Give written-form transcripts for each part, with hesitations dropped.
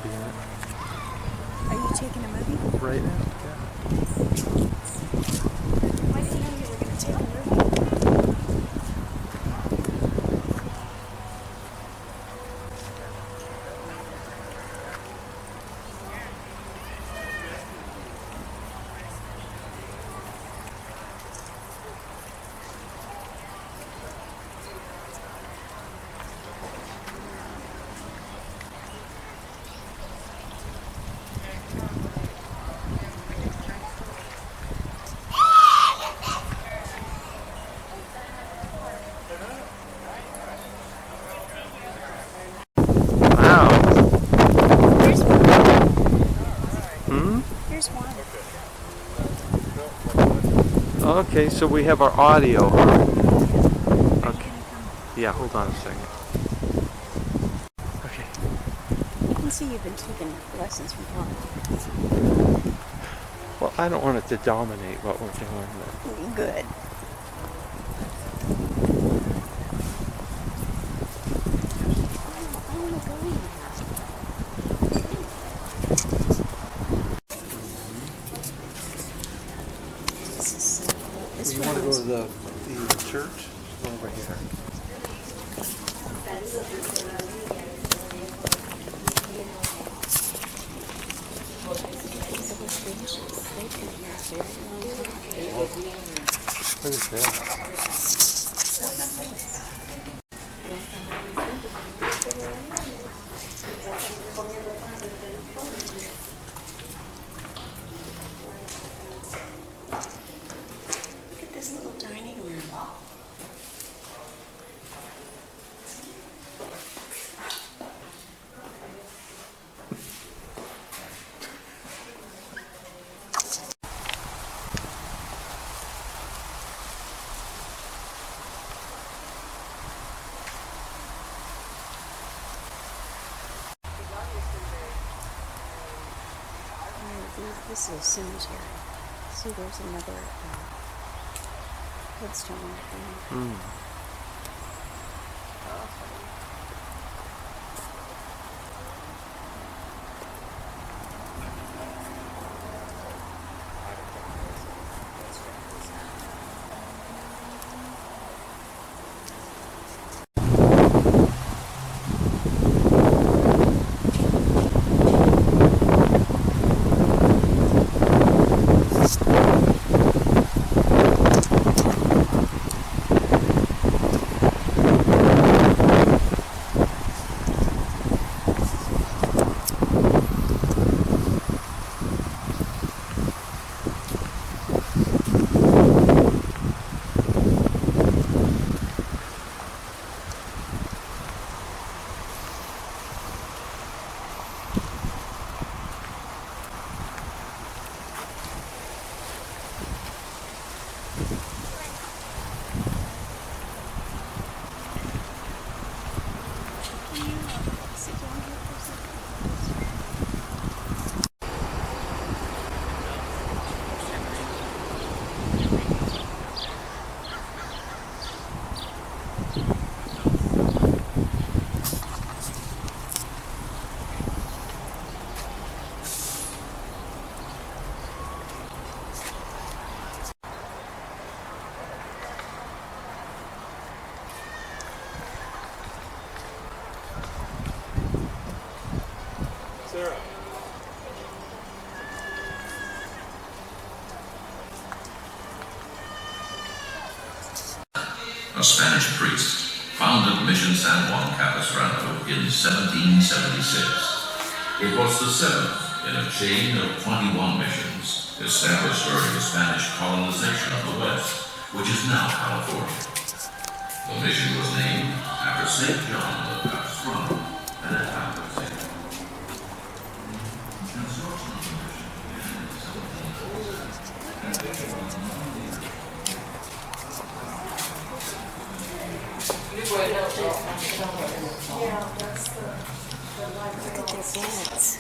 be in it. Are you taking a movie? Right now? Yeah. Why didn't you know you were going to take a movie? Wow. Here's one. Hmm? Here's one. Okay, so we have our audio, huh? Okay. Yeah, hold on a second. Okay. You can see you've been taking lessons from Juan. Well, I don't want it to dominate what we're doing. But... Good. I want to go in there. This is so cool. This You one want to go is- to the church? Go over here. Look at that. Look at this little dining room. This is a cemetery. See, there's another headstone thing. Mm. Sarah. A Spanish priest, founded Mission San Juan Capistrano in 1776. It was the seventh in a chain of 21 missions established during the Spanish colonization of the West, which is now California. The mission was named after St. John of Capistrano, an Italian saint. Construction of the mission began in 1776.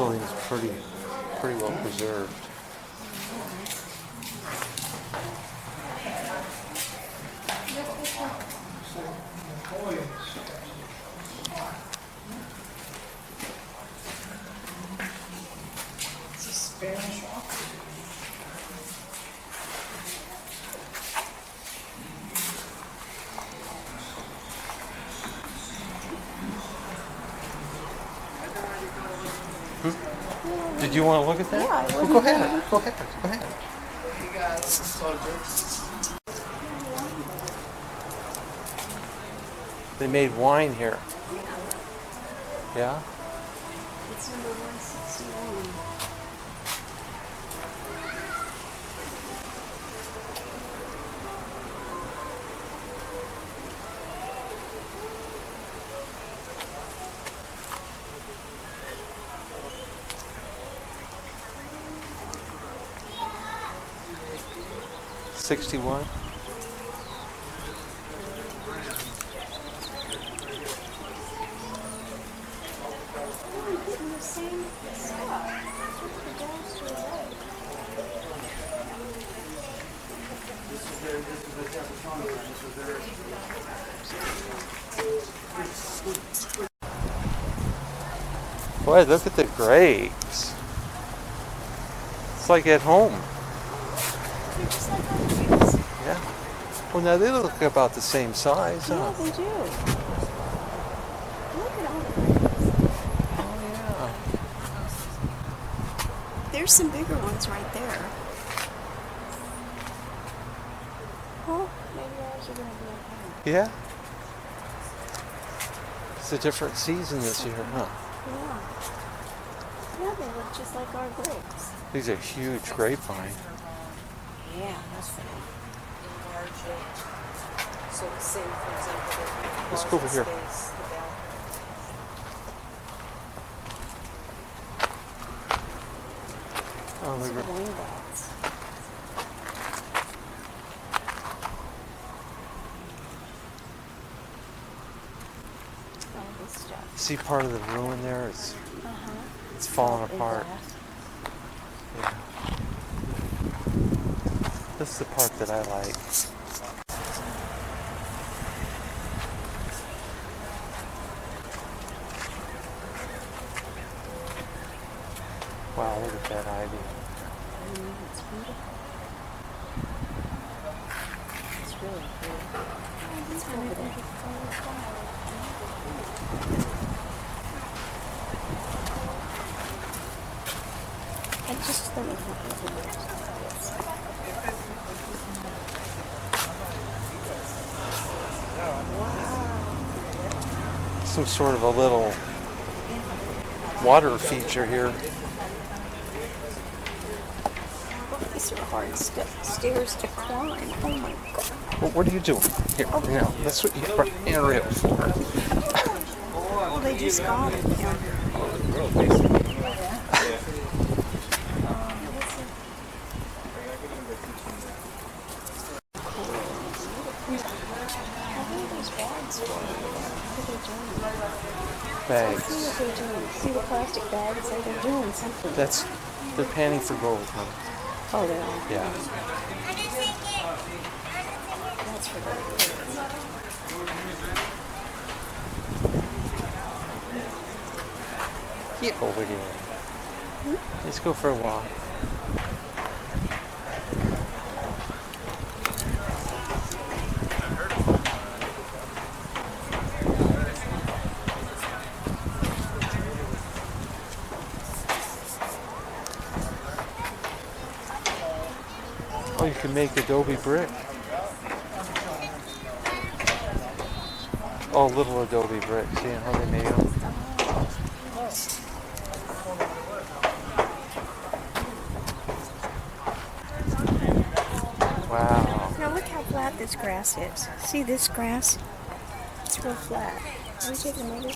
building's pretty well preserved. It's a Spanish rock. Did you want to look at that? Yeah, I Well, go ahead. Go ahead. Go ahead. They made wine here. Yeah? It's number 161. $61. We're getting the same stuff. The dogs are right. Boy, look at the grapes. It's like at home. They're just like other grapes. Yeah. Well, now they look about the same size, Yeah, huh? they do. Look at all the grapes. Oh, There's some bigger ones right there. Oh, maybe ours are going to be okay. yeah. Yeah? It's a different season this year, huh? Yeah. Yeah, they look just like our grapes. These are huge grapevine. Yeah, that's funny. Enlarge it. So say, for example, Let's go over here. Space, the back. Oh, These look are at wine bags. All this stuff. see part of the ruin there? It's Uh-huh. falling In apart. glass. Yeah. This is the part that I like. Wow, look at that ivy. It's beautiful. It's really cool. Let's go over there. And just let me help you with this. Some sort of a little water feature here. These are hard stairs to climb. Oh my god. Well, what are you doing? Here, now, that's what you have a handrail for. Oh, they just got it. Yeah. Bags. See what they're doing. See the plastic bags? They're doing something. They're panning for gold, huh? Oh, they are. Yeah. That's for the kids. Get over here. Let's go for a walk. Oh, you can make adobe brick. Oh, little adobe brick. See how they made them? Wow. Now look how flat this grass is. See this grass? It's real flat. Can we take another?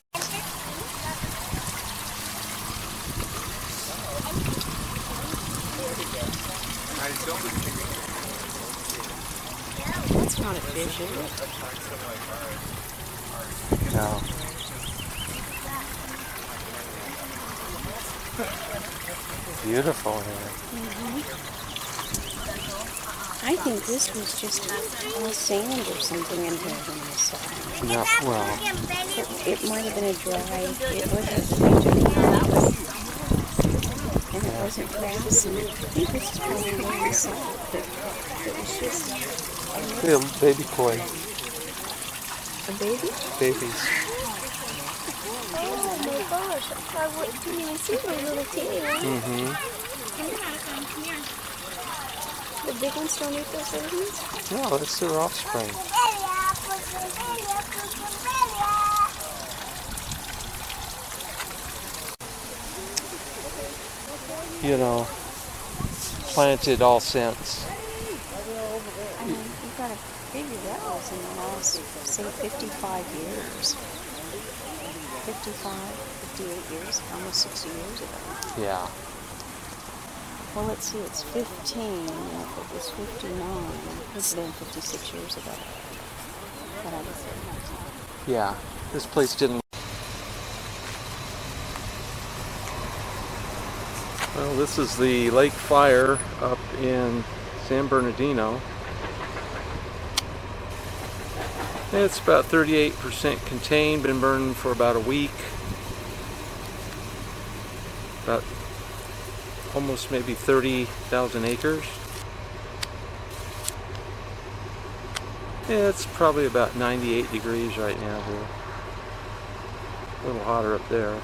That's not a fish, is it? No. Beautiful hair. I think this was just all sand or something in here when I saw it. Yeah, well, It might have been a dry, it wasn't painted properly. And it wasn't grass. And I think this is probably where I saw it. But it was just yeah, baby koi. a baby. Babies. Oh my gosh, I didn't even see my little teeny one. Mm-hmm. The big ones don't eat those babies? No, it's their offspring. You know, planted all since. I mean, you've got to figure that was in the last, say, 55 years. 55, 58 years, almost 60 years ago. Yeah. Well, let's see, it's 15, and if it was 59, it would have been 56 years ago. But I was there. Yeah. This place didn't. Well, this is the lake fire up in San Bernardino. It's about 38% contained, been burning for about a week. About almost maybe 30,000 acres. Yeah, it's probably about 98 degrees right now here. A little hotter up there.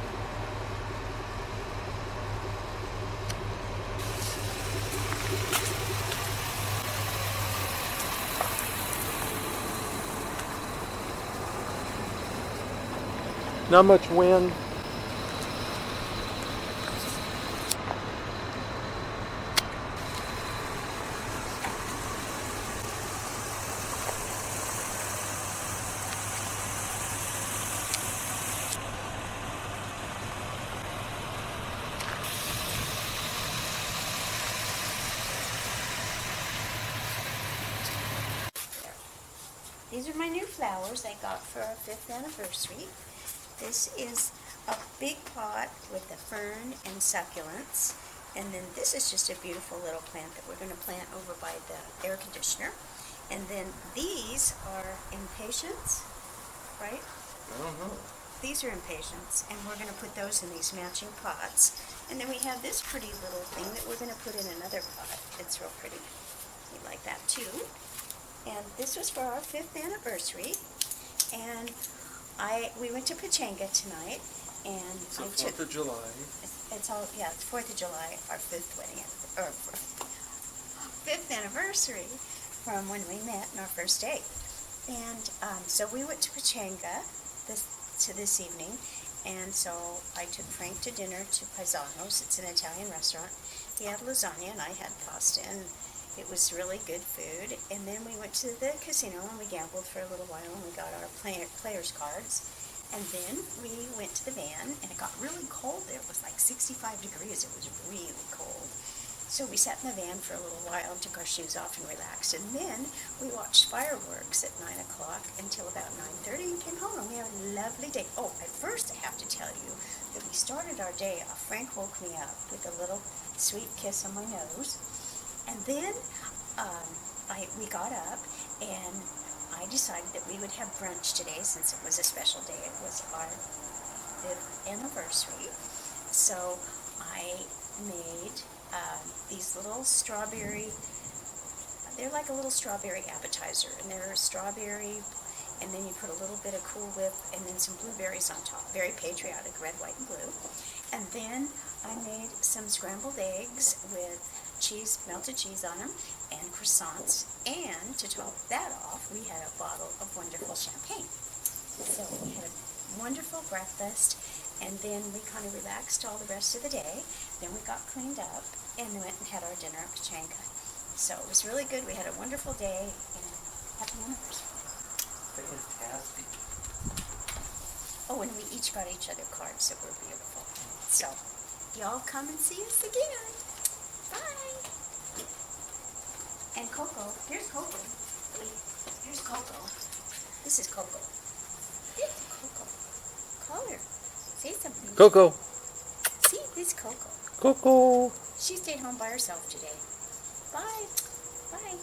Not much wind. These are my new flowers I got for our 5th anniversary. This is a big pot with the fern and succulents. And then this is just a beautiful little plant that we're going to plant over by the air conditioner. And then these are impatiens, right? I don't know. These are impatiens, and we're going to put those in these matching pots. And then we have this pretty little thing that we're going to put in another pot. It's real pretty. You like that too. And this was for our 5th anniversary. And we went to Pachanga tonight, and It's the 4th of July. It's 4th of July, our 5th wedding, or 5th anniversary from when we met on our first date. And so we went to Pachanga this evening, and so I took Frank to dinner to Paisano's. It's an Italian restaurant. He had lasagna, and I had pasta, and it was really good food. And then we went to the casino, and we gambled for a little while, and we got our players cards. And then we went to the van, and it got really cold there. It was like 65 degrees. It was really cold. So we sat in the van for a little while and took our shoes off and relaxed. And then we watched fireworks at 9 o'clock until about 9:30 and came home. And we had a lovely day. Oh, at first I have to tell you that we started our day off. Frank woke me up with a little sweet kiss on my nose. And then we got up, and I decided that we would have brunch today since it was a special day. It was our 5th anniversary. So I made these little strawberry, they're like a little strawberry appetizer, and they're strawberry, and then you put a little bit of Cool Whip and then some blueberries on top. Very patriotic, red, white, and blue. And then I made some scrambled eggs with cheese, melted cheese on them, and croissants. And to top that off, we had a bottle of wonderful champagne. So we had a wonderful breakfast, and then we kind of relaxed all the rest of the day. Then we got cleaned up and went and had our dinner at Pachanga. So it was really good. We had a wonderful day, and happy anniversary. Fantastic. Oh, and we each got each other cards that were beautiful. So y'all come and see us again. Bye. And Coco, here's Coco. Here's Coco. This is Coco. This is Coco. Call her. Say something. Coco. See, this is Coco. Coco. She stayed home by herself today. Bye. Bye.